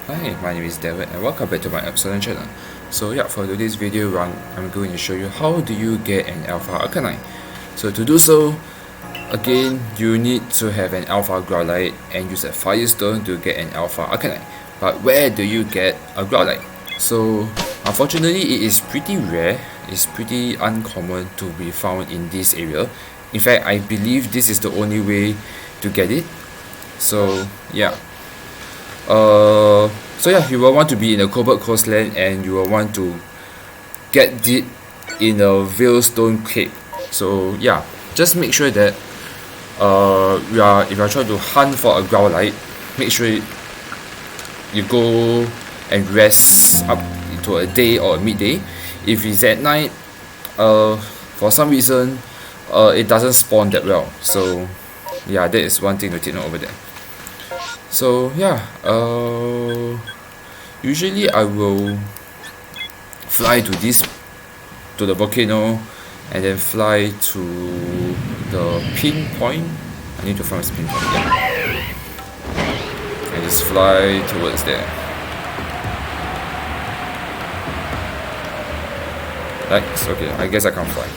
Hi, my name is David and welcome back to my Epsilon channel. So yeah, for today's video I'm going to show you how do you get an Alpha Arcanine. So to do so, again, you need to have an Alpha Growlithe and use a Firestone to get an Alpha Arcanine. But where do you get a Growlithe? So unfortunately, it is pretty rare, it's pretty uncommon to be found in this area. In fact, I believe this is the only way to get it. So yeah. So yeah, you will want to be in a covert coastland and you will want to get it in a Veilstone Cape. So yeah, just make sure that if you are trying to hunt for a Growlithe, make sure you go and rest up to a day or a midday. If it's at night, for some reason, it doesn't spawn that well. So yeah, that is one thing to take note over there. So yeah, usually I will fly to the volcano and then fly to the pinpoint. I need to find this pinpoint, yeah. And just fly towards there. Nice, okay, I guess I can't fly.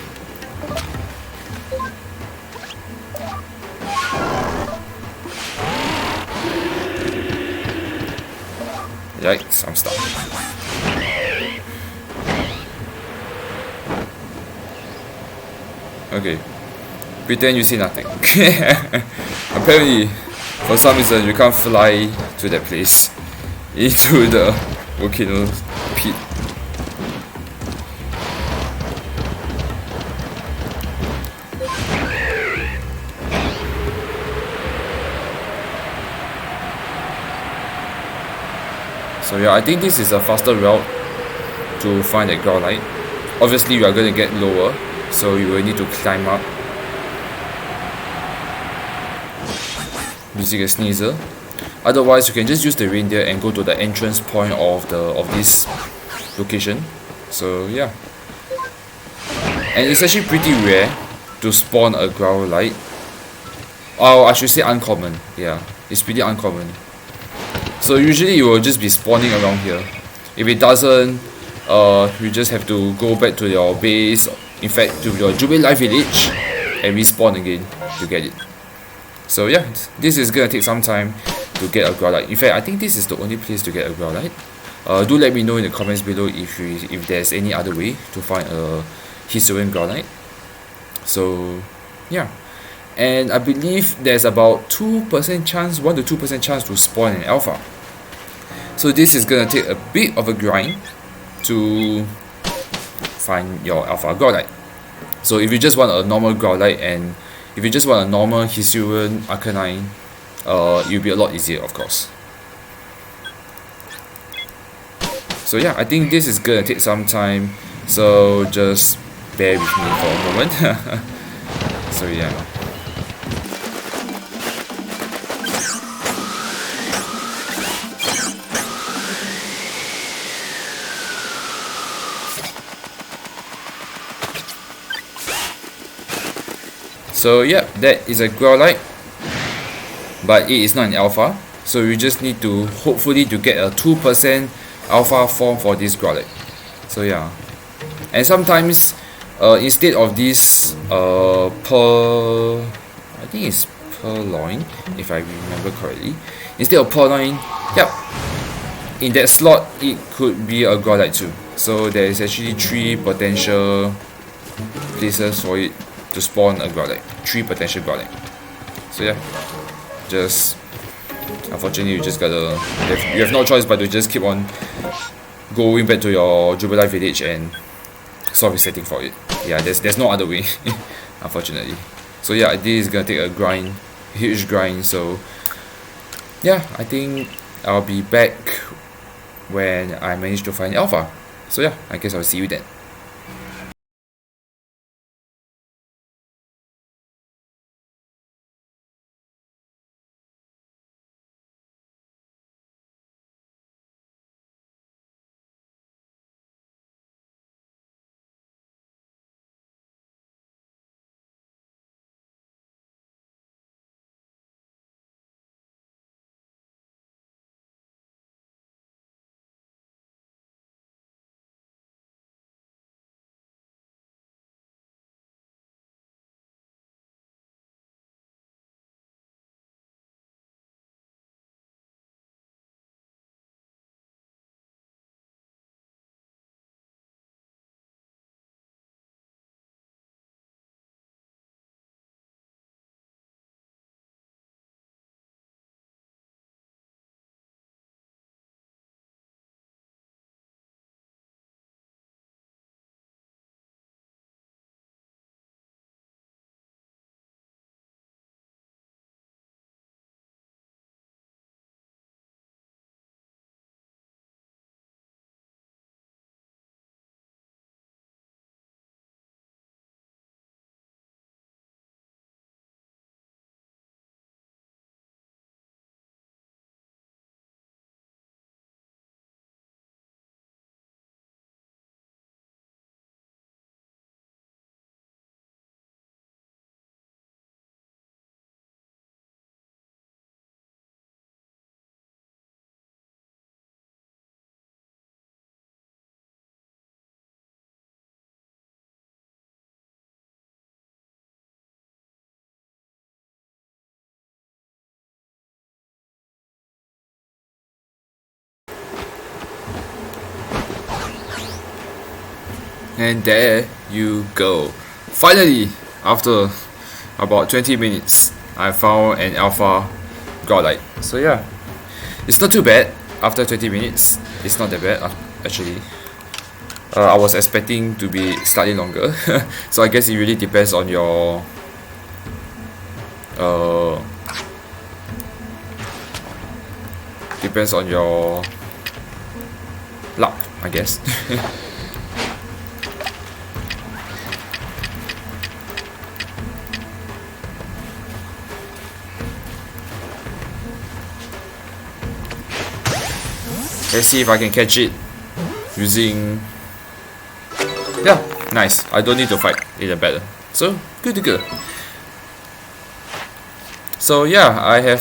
Yikes, I'm stuck. Okay. Pretend you see nothing. Apparently, for some reason, you can't fly to that place. Into the volcano pit. So yeah, I think this is a faster route to find that Growlithe. Obviously, you are going to get lower, so you will need to climb up using a sneezer. Otherwise, you can just use the reindeer and go to the entrance point of this location. So yeah, and it's actually pretty rare to spawn a Growlithe. Oh, I should say uncommon. Yeah, it's pretty uncommon. So usually it will just be spawning around here. If it doesn't, you just have to go back to your base, in fact to your Jubilee village, and respawn again to get it. So yeah, this is gonna take some time to get a Growlithe. In fact, I think this is the only place to get a Growlithe. Do let me know in the comments below if there's any other way to find a Hisuian Growlithe. So yeah. And I believe there's about 2% chance, 1 to 2% chance to spawn an alpha. So this is gonna take a bit of a grind to find your Alpha Growlithe. So if you just want a normal Growlithe and if you just want a normal Hisuian Arcanine, it'll be a lot easier, of course. So yeah, I think this is gonna take some time, so just bear with me for a moment. So yeah. So yeah, that is a Growlithe, but it is not an alpha. So you just need to hopefully to get a 2% alpha form for this Growlithe. So yeah, and sometimes instead of this I think it's Purloin, if I remember correctly. Instead of Purloin, yep, in that slot it could be a Growlithe too. So there is actually 3 potential places for it to spawn a Growlithe. 3 potential Growlithe. So yeah, just unfortunately you just gotta you have no choice but to just keep on going back to your Jubilee village and start resetting for it. Yeah, there's no other way. Unfortunately. So yeah, this is gonna take a grind, huge grind. So yeah, I think I'll be back when I manage to find alpha. So yeah, I guess I'll see you then. And there you go. Finally, after about 20 minutes, I found an Alpha Godlike. So yeah, it's not too bad. After 20 minutes, it's not that bad actually. I was expecting to be slightly longer. So I guess it really depends on your luck, I guess. Let's see if I can catch it using... Yeah, nice. I don't need to fight in a battle. So, good to go. So yeah,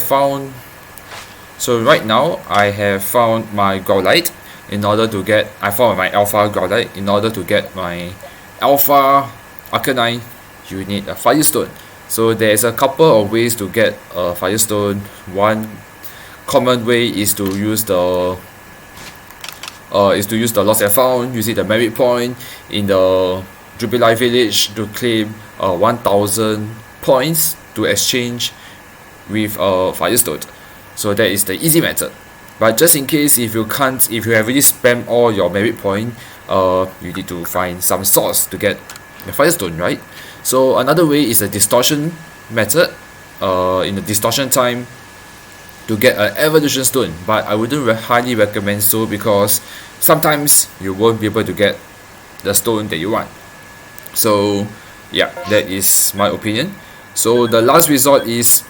so right now, I have found my Growlite in order to get... I found my Alpha Growlite. In order to get my Alpha Arcanine, you need a Firestone. So there's a couple of ways to get a Firestone. One common way is to use the lost and found, using the merit point in the Jubilee village to claim 1000 points to exchange with a Firestone. So that is the easy method. But just in case if you have already spent all your merit point, you need to find some source to get the Firestone, right? So another way is the distortion method. In the distortion time, to get an evolution stone, but I wouldn't highly recommend so, because sometimes you won't be able to get the stone that you want. So yeah, that is my opinion. So the last resort is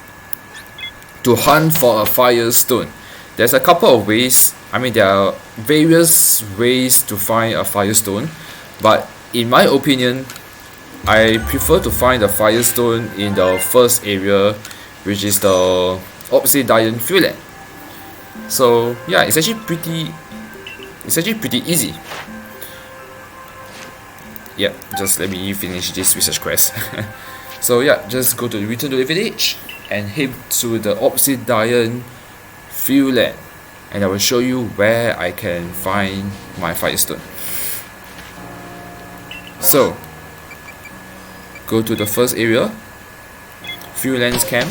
to hunt for a Firestone. There's a couple of ways. I mean, there are various ways to find a Firestone, but in my opinion, I prefer to find the Firestone in the first area, which is the Obsidian Fueland. So yeah, it's actually pretty easy. Yeah, just let me finish this research quest. So yeah, just return to the village and head to the Obsidian Fueland, and I will show you where I can find my Firestone. So go to the first area, Fueland's camp.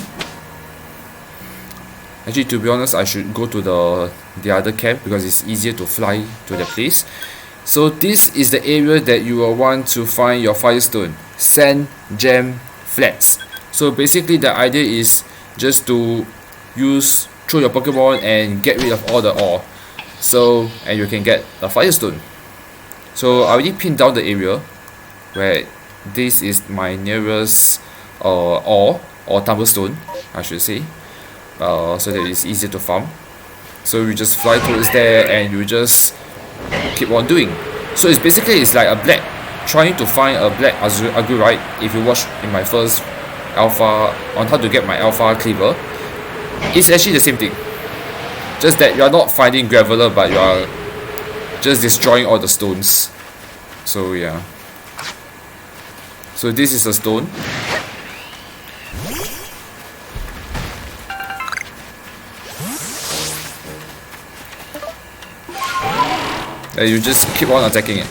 Actually, to be honest, I should go to the other camp because it's easier to fly to the place. So this is the area that you will want to find your Firestone, Sand Gem Flats. So basically the idea is just to throw your Pokemon and get rid of all the ore. So, and you can get a Firestone. So I already pinned down the area where this is my nearest ore or Tumblestone, I should say. So that it's easier to farm. So you just fly towards there and you just keep on doing. So it's like a black, trying to find a black Agurite. If you watch in my first Alpha on how to get my Alpha Cleaver, it's actually the same thing. Just that you are not finding Graveler, but you are just destroying all the stones. So yeah. So this is a stone. And you just keep on attacking it.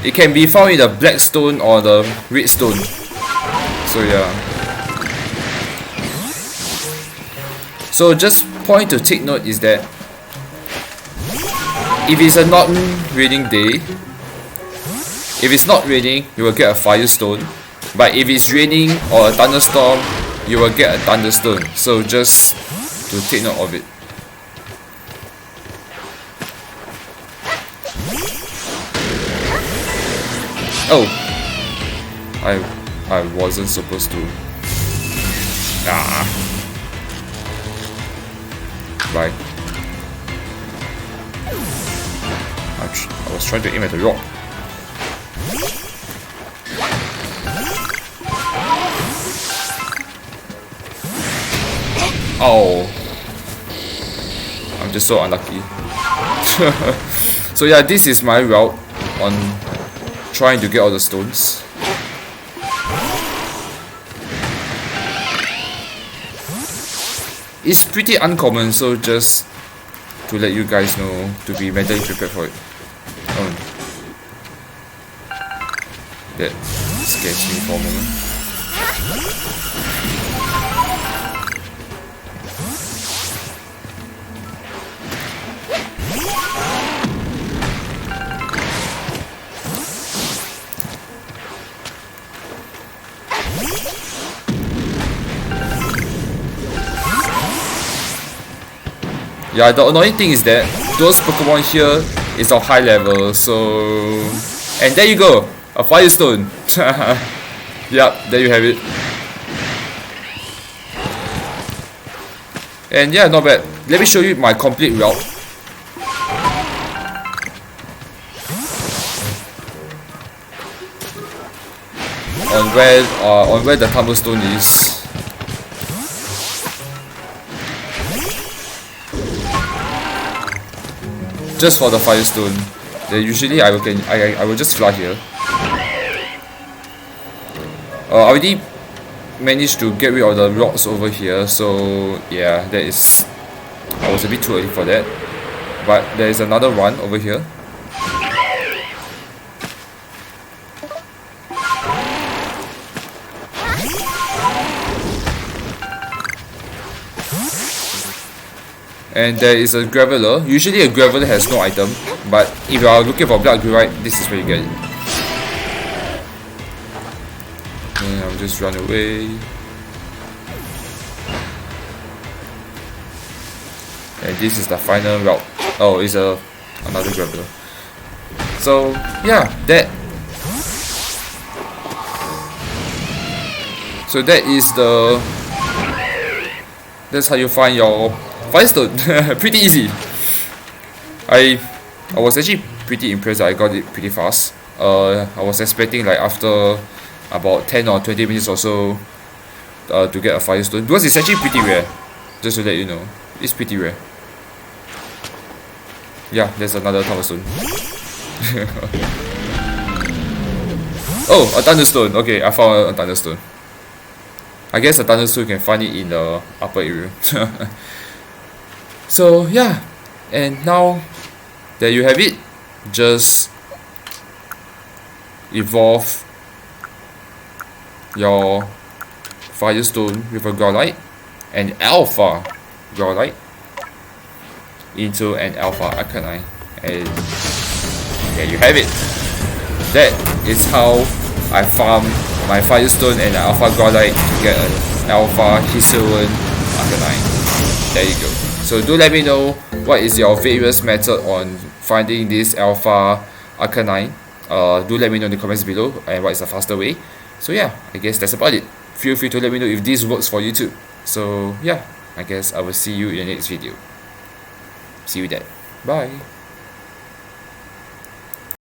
It can be found in the black stone or the red stone. So yeah. So just point to take note is that if it's a non-raining day, if it's not raining, you will get a Firestone. But if it's raining or a thunderstorm, you will get a Thunderstone. So just to take note of it. Oh, I wasn't supposed to. Right. I was trying to aim at the rock. Oh, I'm just so unlucky. So yeah, this is my route on trying to get all the stones. It's pretty uncommon, so just to let you guys know, to be mentally prepared for it. That scares me for a moment. Yeah, the annoying thing is that those Pokemon here is of high level, so... And there you go! A Firestone! Yep, there you have it. And yeah, not bad. Let me show you my complete route. On where the Thunderstone is. Just for the Firestone. Then usually I will just fly here. I already managed to get rid of the rocks over here, so yeah, that is... I was a bit too early for that. But there is another one over here. And there is a Graveler. Usually a Graveler has no item, but if you are looking for Blood Gyrite, this is where you get it. And I'll just run away. And this is the final route. Oh, it's another Graveler. So yeah, that's how you find your Firestone. Pretty easy. I was actually pretty impressed that I got it pretty fast. I was expecting like after about 10 or 20 minutes or so to get a Firestone, because it's actually pretty rare. Just to let you know, it's pretty rare. Yeah, there's another Thunderstone. Oh, a Thunderstone. Okay, I found a Thunderstone. I guess a Thunderstone you can find it in the upper area. So yeah, and now there you have it. Just evolve your Firestone with a Growlite, an Alpha Growlite, into an Alpha Arcanine, and there you have it. That is how I farm my Firestone and an Alpha Growlite to get an Alpha Hisuian Arcanine. There you go. So do let me know what is your various method on finding this Alpha Arcanine. Do let me know in the comments below and what is the faster way. So yeah, I guess that's about it. Feel free to let me know if this works for you too. So yeah, I guess I will see you in the next video. See you then. Bye.